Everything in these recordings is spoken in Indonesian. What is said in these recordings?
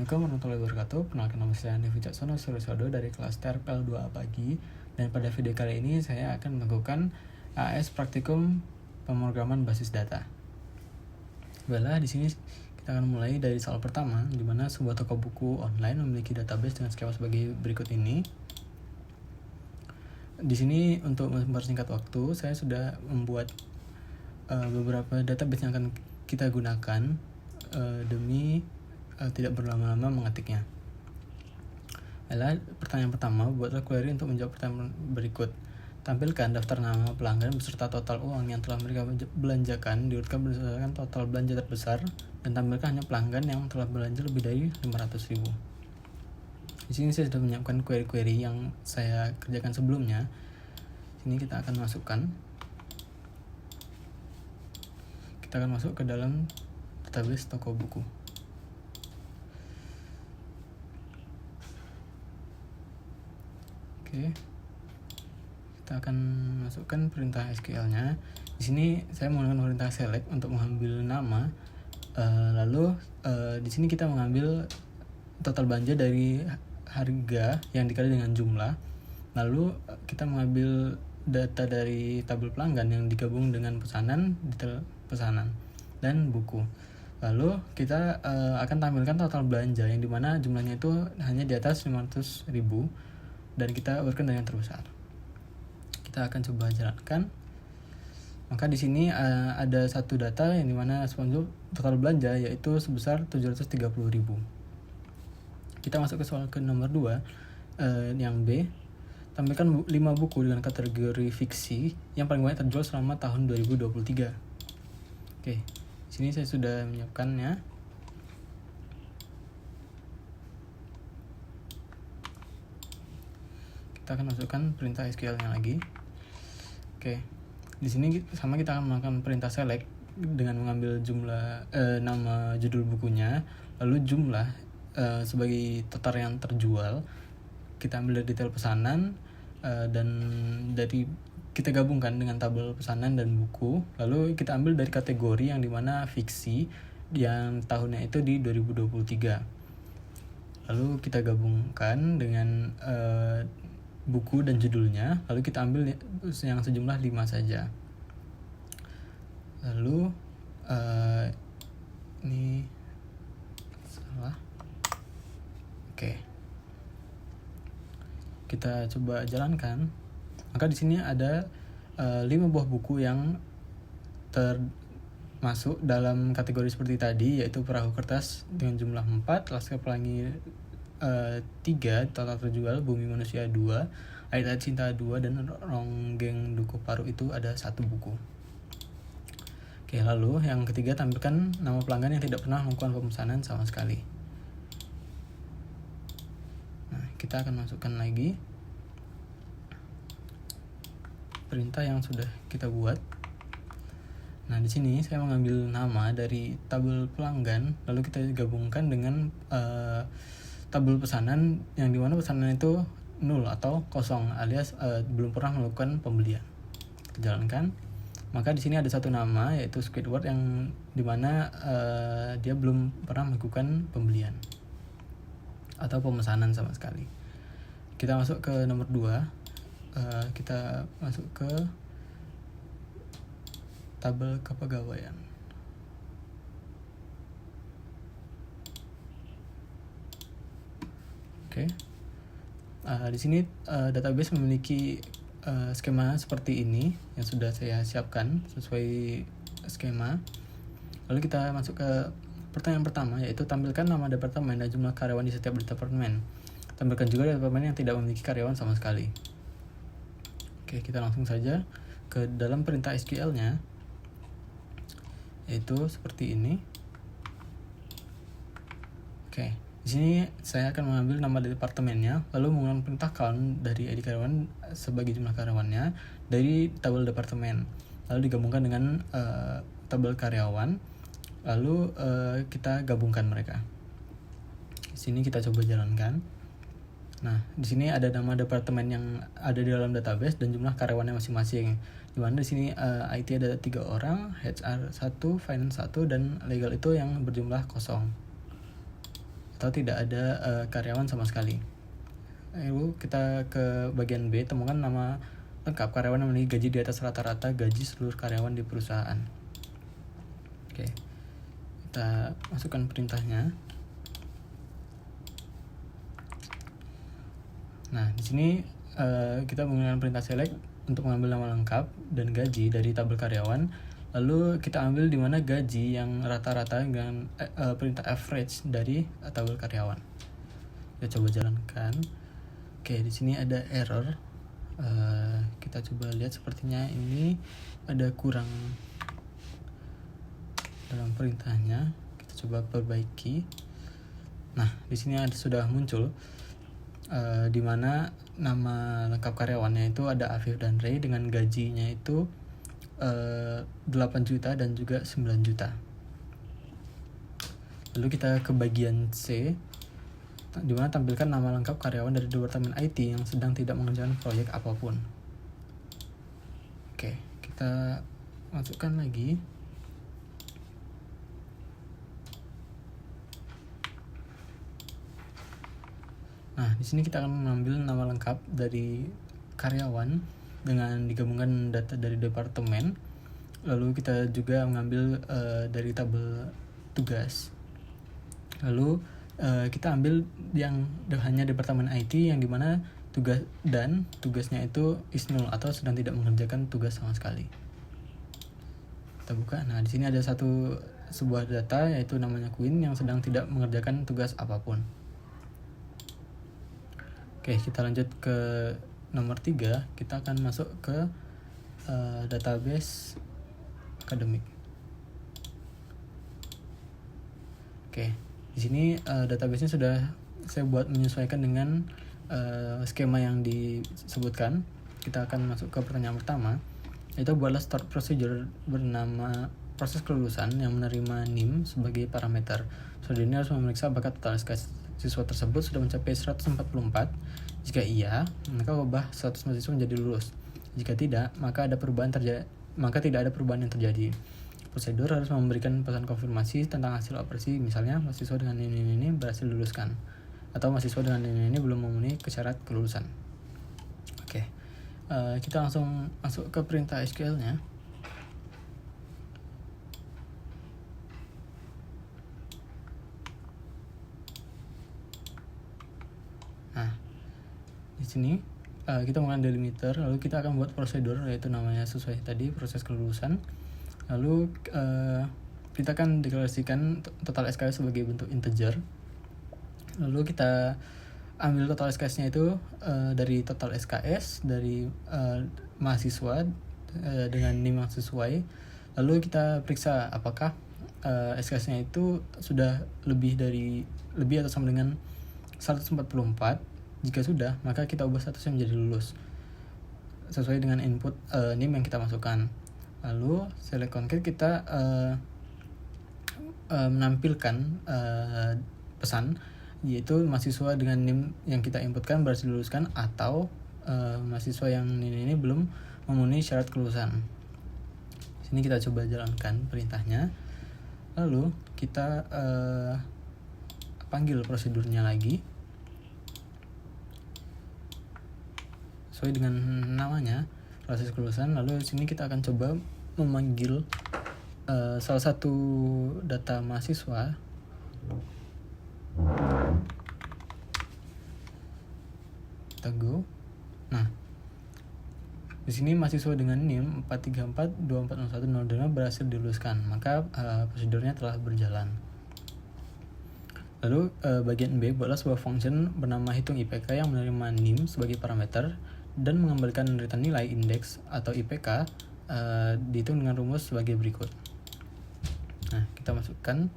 Assalamualaikum warahmatullahi wabarakatuh. Perkenalkan, nama saya Andi Wicaksono Suryosodo dari kelas TRPL 2A pagi. Dan pada video kali ini saya akan melakukan AS Praktikum Pemrograman Basis Data. Baiklah, di sini kita akan mulai dari soal pertama, di mana sebuah toko buku online memiliki database dengan skema sebagai berikut ini. Di sini untuk mempersingkat waktu, saya sudah membuat beberapa database yang akan kita gunakan demi tidak berlama-lama mengetiknya. Adalah pertanyaan pertama, buatlah query untuk menjawab pertanyaan berikut. Tampilkan daftar nama pelanggan beserta total uang yang telah mereka belanjakan diurutkan berdasarkan total belanja terbesar, dan tampilkan hanya pelanggan yang telah belanja lebih dari 500.000. Di sini saya sudah menyiapkan query-query yang saya kerjakan sebelumnya. Sini kita akan masukkan. Kita akan masuk ke dalam database toko buku. Oke, kita akan masukkan perintah SQL-nya. Di sini saya menggunakan perintah select untuk mengambil nama. Di sini kita mengambil total belanja dari harga yang dikali dengan jumlah. Lalu kita mengambil data dari tabel pelanggan yang digabung dengan pesanan, detail pesanan, dan buku. Lalu kita akan tampilkan total belanja yang dimana jumlahnya itu hanya di atas 500.000. Dan kita urutkan dengan yang terbesar. Kita akan coba jalankan. Maka di sini ada satu data yang dimana total belanja yaitu sebesar 730.000. Kita masuk ke soal ke nomor 2, yang B. Tampilkan 5 buku dengan kategori fiksi yang paling banyak terjual selama tahun 2023. Oke, di sini saya sudah menyiapkannya. Kita akan masukkan perintah SQL-nya lagi. Oke, di sini sama kita akan melakukan perintah select dengan mengambil jumlah nama judul bukunya, lalu jumlah sebagai total yang terjual. Kita ambil dari detail pesanan dan dari kita gabungkan dengan tabel pesanan dan buku. Lalu kita ambil dari kategori yang dimana fiksi yang tahunnya itu di 2023. Lalu kita gabungkan dengan buku dan judulnya, lalu kita ambil yang sejumlah 5 saja. Lalu ini salah. Oke, kita coba jalankan. Maka di sini ada 5 buah buku yang termasuk dalam kategori seperti tadi, yaitu Perahu Kertas dengan jumlah 4, Laskar Pelangi 3, total terjual, Bumi Manusia 2, Ayat-ayat Cinta 2, dan Ronggeng Dukuh Paru itu ada 1 buku. Oke, lalu yang ketiga, tampilkan nama pelanggan yang tidak pernah melakukan pemesanan sama sekali. Nah, kita akan masukkan lagi perintah yang sudah kita buat. Nah, di sini saya mengambil nama dari tabel pelanggan, lalu kita gabungkan dengan tabel pesanan yang dimana pesanan itu 0 atau kosong alias belum pernah melakukan pembelian. Kita jalankan. Maka di sini ada satu nama yaitu Squidward yang dimana dia belum pernah melakukan pembelian atau pemesanan sama sekali. Kita masuk ke nomor 2. Kita masuk ke tabel kepegawaian. Oke. Di sini database memiliki skema seperti ini yang sudah saya siapkan sesuai skema. Lalu kita masuk ke pertanyaan pertama, yaitu tampilkan nama departemen dan jumlah karyawan di setiap departemen. Tampilkan juga departemen yang tidak memiliki karyawan sama sekali. Oke, kita langsung saja ke dalam perintah SQL-nya, yaitu seperti ini. Oke, di sini saya akan mengambil nama dari departemennya, lalu menggunakan perintah count dari ID karyawan sebagai jumlah karyawannya dari tabel departemen, lalu digabungkan dengan tabel karyawan, lalu kita gabungkan mereka. Di sini kita coba jalankan. Nah, di sini ada nama departemen yang ada di dalam database dan jumlah karyawannya masing-masing. Di mana di sini IT ada 3 orang, HR 1, Finance 1, dan Legal itu yang berjumlah 0. atau tidak ada karyawan sama sekali. Lalu kita ke bagian B, temukan nama lengkap karyawan yang memiliki gaji di atas rata-rata gaji seluruh karyawan di perusahaan. Oke, kita masukkan perintahnya. Nah, di sini kita menggunakan perintah select untuk mengambil nama lengkap dan gaji dari tabel karyawan. Lalu kita ambil di mana gaji yang rata-rata dengan perintah average dari tabel karyawan. Kita coba jalankan. Oke, di sini ada error. Kita coba lihat, sepertinya ini ada kurang dalam perintahnya. Kita coba perbaiki. Nah, di sini sudah muncul di mana nama lengkap karyawannya itu ada Afif dan Ray dengan gajinya itu 8 juta dan juga 9 juta. Lalu kita ke bagian C, di mana tampilkan nama lengkap karyawan dari Departemen IT yang sedang tidak mengerjakan proyek apapun. Oke, kita masukkan lagi. Nah, di sini kita akan mengambil nama lengkap dari karyawan dengan digabungkan data dari departemen. Lalu kita juga mengambil dari tabel tugas. Lalu kita ambil yang hanya departemen IT yang dimana tugasnya itu is null atau sedang tidak mengerjakan tugas sama sekali. Kita buka. Nah, di sini ada sebuah data yaitu namanya Queen yang sedang tidak mengerjakan tugas apapun. Oke, kita lanjut ke nomor 3. Kita akan masuk ke database akademik. Oke, di sini database-nya sudah saya buat menyesuaikan dengan skema yang disebutkan. Kita akan masuk ke pertanyaan pertama, yaitu buatlah start procedure bernama proses kelulusan yang menerima NIM sebagai parameter. Saudara ini harus memeriksa apakah total SKS siswa tersebut sudah mencapai 144. Jika iya, maka ubah status mahasiswa menjadi lulus. Jika tidak, maka tidak ada perubahan yang terjadi. Prosedur harus memberikan pesan konfirmasi tentang hasil operasi, misalnya mahasiswa dengan ini berhasil diluluskan, atau mahasiswa dengan ini belum memenuhi syarat kelulusan. Oke, kita langsung masuk ke perintah SQL-nya. Nah, di sini kita menggunakan delimiter, lalu kita akan buat prosedur, yaitu namanya sesuai tadi proses kelulusan. Lalu kita akan deklarasikan total SKS sebagai bentuk integer. Lalu kita ambil total SKS-nya itu dari total SKS dari mahasiswa dengan NIM yang sesuai. Lalu kita periksa apakah SKS-nya itu sudah lebih atau sama dengan 144. Jika sudah, maka kita ubah statusnya menjadi lulus sesuai dengan input NIM yang kita masukkan. Lalu select concrete, kita menampilkan pesan, yaitu mahasiswa dengan NIM yang kita inputkan berhasil diluluskan, atau mahasiswa yang ini belum memenuhi syarat kelulusan. Sini kita coba jalankan perintahnya. Lalu kita panggil prosedurnya lagi sesuai dengan namanya, proses kelulusan. Lalu di sini kita akan coba memanggil salah satu data mahasiswa. Kita go. Nah, di sini mahasiswa dengan NIM 434240102 berhasil diluluskan, maka prosedurnya telah berjalan. Lalu bagian B, buatlah sebuah function bernama hitung IPK yang menerima NIM sebagai parameter dan mengembalikan deretan nilai indeks atau IPK dihitung dengan rumus sebagai berikut. Nah, kita masukkan.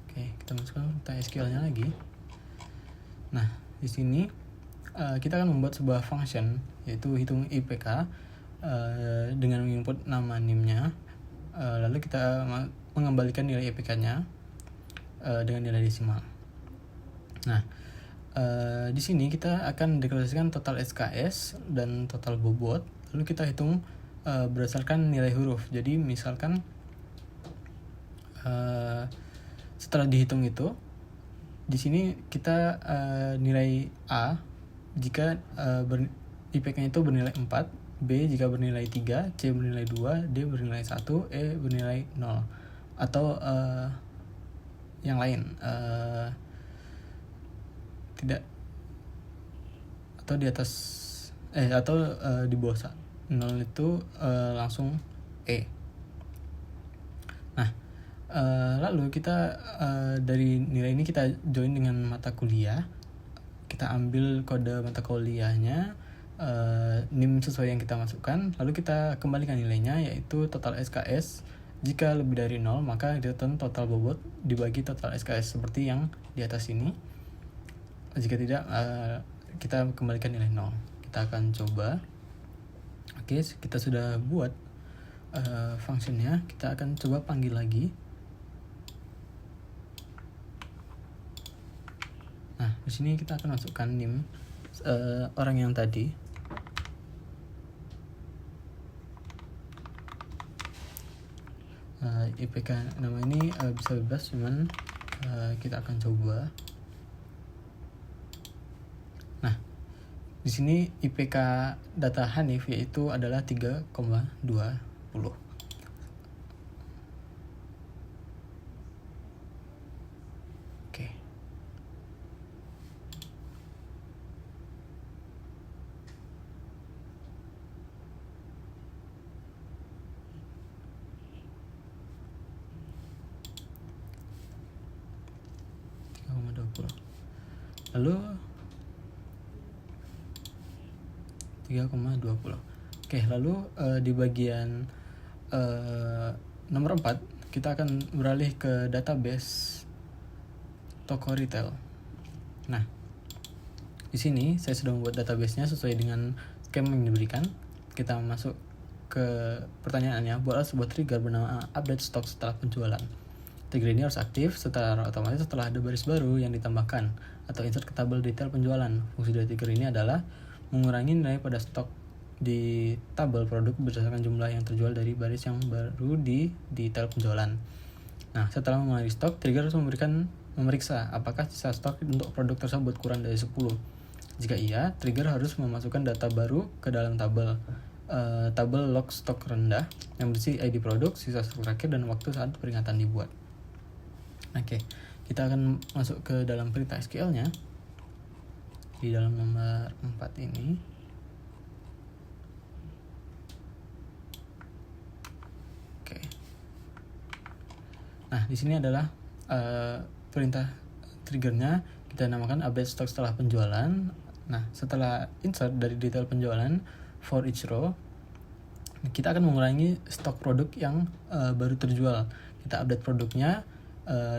Oke, kita masukkan SQL-nya lagi. Nah, di sini kita akan membuat sebuah function, yaitu hitung IPK dengan menginput nama NIM-nya. Lalu kita mengembalikan nilai IPK-nya dengan nilai desimal. Nah, di sini kita akan deklarasikan total SKS dan total bobot. Lalu kita hitung berdasarkan nilai huruf. Jadi misalkan setelah dihitung itu, di sini kita nilai A jika IPK-nya itu bernilai 4, B jika bernilai 3, C bernilai 2, D bernilai 1, E bernilai 0. Atau yang lain, tidak, atau di atas atau di bawah 0 itu langsung E. Nah, lalu kita dari nilai ini kita join dengan mata kuliah. Kita ambil kode mata kuliahnya, NIM sesuai yang kita masukkan, lalu kita kembalikan nilainya, yaitu total SKS. Jika lebih dari 0, maka dihitung total bobot dibagi total SKS seperti yang di atas ini. Jika tidak, kita kembalikan nilai 0. Kita akan coba. Oke, kita sudah buat fungsinya. Kita akan coba panggil lagi. Nah, di sini kita akan masukkan NIM orang yang tadi. IPK nama ini bisa bebas, cuman kita akan coba. Nah, di sini IPK data Hanif yaitu adalah 3,20. Oke. Lalu 3,20. Oke, lalu di bagian nomor 4 kita akan beralih ke database toko retail. Nah, di sini saya sudah membuat database-nya sesuai dengan skema yang diberikan. Kita masuk ke pertanyaannya, buatlah sebuah trigger bernama update stok setelah penjualan. Trigger ini harus aktif secara otomatis setelah ada baris baru yang ditambahkan atau insert ke tabel detail penjualan. Fungsi dari trigger ini adalah mengurangi nilai pada stok di tabel produk berdasarkan jumlah yang terjual dari baris yang baru di detail penjualan. Nah, setelah mengurangi stok, trigger harus memeriksa apakah sisa stok untuk produk tersebut kurang dari 10. Jika iya, trigger harus memasukkan data baru ke dalam tabel log stok rendah yang berisi ID produk, sisa stok terakhir, dan waktu saat peringatan dibuat. Oke, kita akan masuk ke dalam perintah SQL-nya di dalam nomor 4 ini. Oke. Nah, di sini adalah perintah triggernya, kita namakan update stok setelah penjualan. Nah, setelah insert dari detail penjualan for each row, kita akan mengurangi stok produk yang baru terjual. Kita update produknya,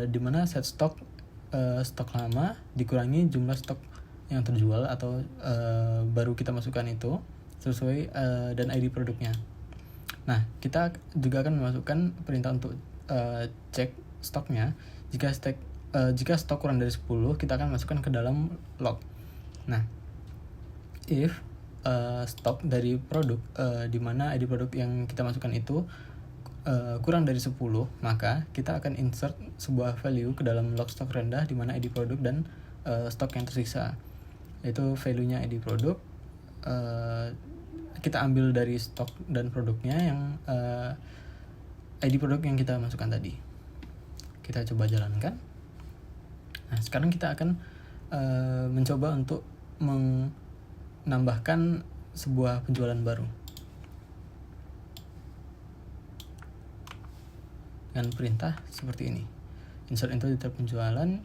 di mana set stok lama dikurangi jumlah stok yang terjual atau baru kita masukkan itu sesuai dan ID produknya. Nah, kita juga akan memasukkan perintah untuk cek stoknya. Jika stok kurang dari 10, kita akan masukkan ke dalam log. Nah, if stok dari produk di mana ID produk yang kita masukkan itu kurang dari 10, maka kita akan insert sebuah value ke dalam log stok rendah di mana ID produk dan stok yang tersisa. Itu value-nya ID produk. Kita ambil dari stok dan produknya yang ID produk yang kita masukkan tadi. Kita coba jalankan. Nah, sekarang kita akan mencoba untuk menambahkan sebuah penjualan baru dengan perintah seperti ini. Insert into detail penjualan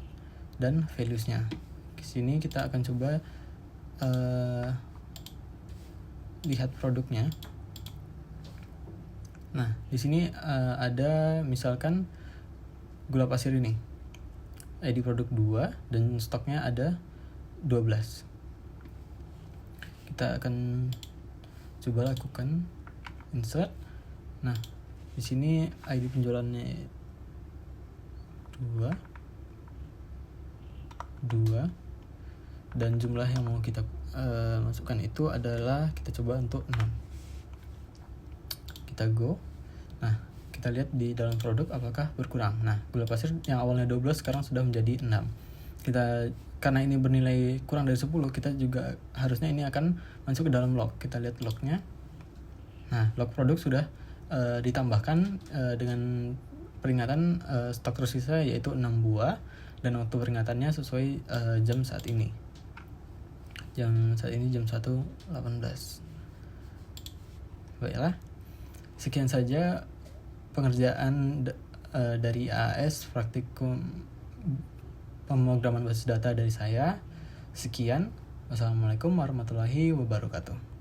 dan values-nya. Di sini kita akan coba lihat produknya. Nah, di sini ada misalkan gula pasir ini. ID produk 2 dan stoknya ada 12. Kita akan coba lakukan insert. Nah, di sini ID penjualannya 2 dan jumlah yang mau kita masukkan itu adalah, kita coba untuk 6. kita go. Nah, kita lihat di dalam produk apakah berkurang. Nah, gula pasir yang awalnya 12 sekarang sudah menjadi 6. Karena ini bernilai kurang dari 10, kita juga harusnya ini akan masuk ke dalam log. Kita lihat lognya. Nah, log produk sudah ditambahkan dengan peringatan stok tersisa yaitu 6 buah, dan waktu peringatannya sesuai jam saat ini. Jam 1:18. Baiklah, sekian saja pengerjaan dari AAS praktikum pemrograman basis data dari saya. Sekian. Wassalamualaikum warahmatullahi wabarakatuh.